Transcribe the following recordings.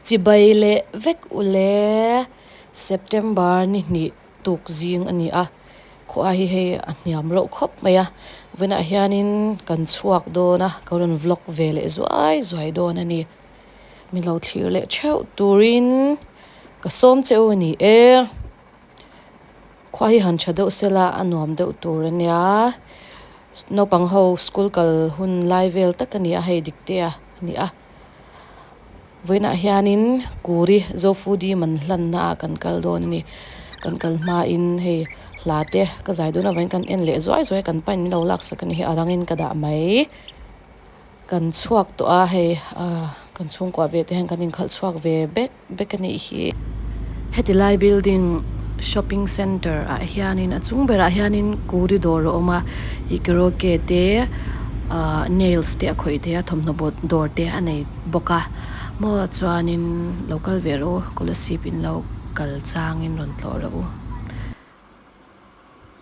chibaile vek ule September ni tuk zing ani a kho a hi hei a hniam ro khop maya vena hianin kan chuak do na karon vlog vele zuai don ani mi lo thlir le cheu turin ka som cheu ani e khwa hi han chado sela anuam de tur ania no pang ho school kal hun live vel takani a hei dikte a ni a vena hianin Kuri zo foodie man hlanna kan kal don ani kan kal ma in hei hlate ka zai do na wen kan en le zuai kan pan ni lo lak sakani hi arangin kada mai kan chuak to a hei kan chung kwa ve te han kan in khal chuak ve bek ani hi hetilai building shopping center a hianin a chung bera hianin Kuri dor oma ikero ke te nails te khoi te thomna bot dor te anei boka mo chuanin local vero Kolasib in lo kal changin ron tlo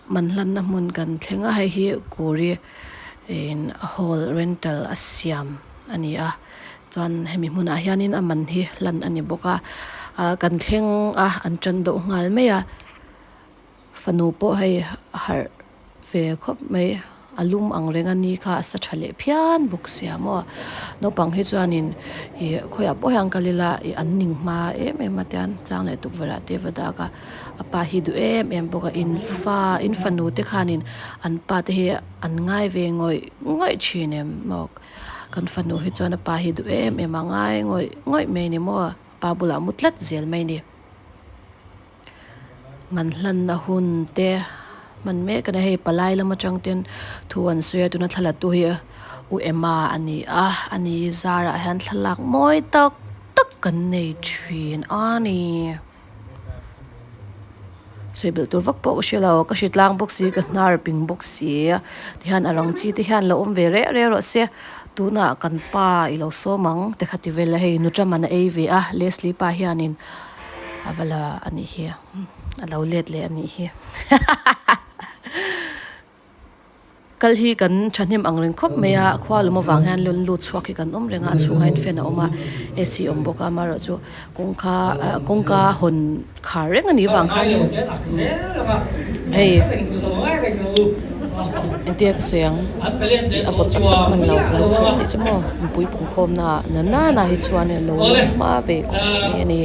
man hlanna mun kan thlenga hei hi Kuri in hall rental asiam ani a chuan hemi hmuna hianin a man hi hlan ani boka kan thleng an chan do ngal meya fanu po hei har ve khop mai alum angrenga ni kha sa thale phian buk siamo no pang hi chuanin i khoya po hang kalila i anning ma em atan chang le tuk vera te vada ka apa hi du em boka in fanu te khanin an pa te he an ngai ve ngoi chinem mok kan fanu hi chuan pa hi du em angai ngoi me ni mo pa bula mutlat zel mai ni man hlan na hun te man me kana hei palai lama changten thuan suya tuna thala tu hi u ema ani zara han thalak moi tak kan nei thin ani soibil tur vak po shela ka shitlang boxi ka nar ping boxi ti han arang chi ti han lo ve re ro se tuna kan pa I lo so mang te khati vel hei nutraman av a leslie pa hianin avala ani hi alo let le ani hi kalhi kan chanim angren khop meya khwaluma wanghan lon lu chhuak kan renga chungain fena oma ac omboka maro chu kongka hon khareng ani wang khanin hey entiak seng avot tak man lo thon ti chamo pui pung khom na hi chuan lo ma ve khom ni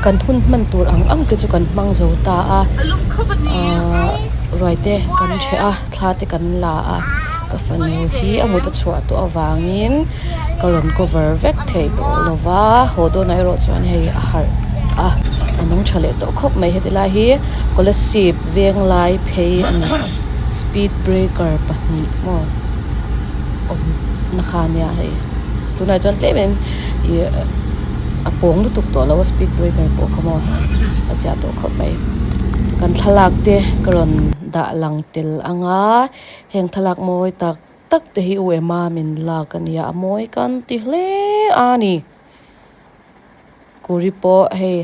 kan hun man tur ang te chu kan mang zo ta a roi te kan che a thla te kan la a ka fanu hi amu ta chhuah to awangin karon cover vek thei to lova hodo nai ro chuan hei a har a anung thale to khop mai hetila hi kolasib veng lai phei ani speed breaker pahni mo na khania hei tunai chon tlemen apong lutuk to lawa speed breaker po khamo asia to khop mai kan thalak te karon da lang tel anga heng thalak moi tak tak te hi uema min la kan ya moi kan ti hle ani kuri po hei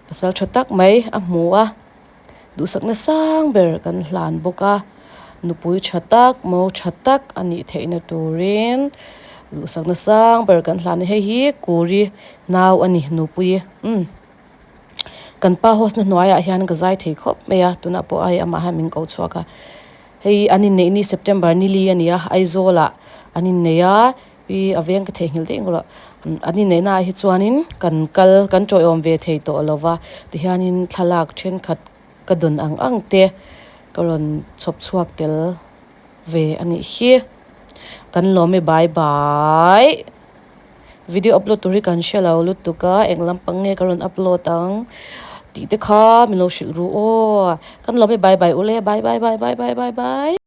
pasal thatak mai a hmuwa du sakna sang ber kan hlan boka nupui thatak mo thatak ani theina turin du sakna sang ber kan hlan hei hi kuri naw ani nupui kan pa hos na hnuaya hian ka zai thei khop meya tuna po ai ama ha min ko chhuaka hei anin nei ni september ni li ania aizola anin neya pi aveng ka thei hil de ngora anin nei na hi chuanin kan choi om ve thei to lova ti hianin thalak then khat kadun ang te karon chop chuak tel ve ani hi kan lome bye bye video upload turi kan share lo lut tuka englam pangne karon upload ang ti te kha milo shil ru o kan lome bye bye ule bye bye bye bye bye bye bye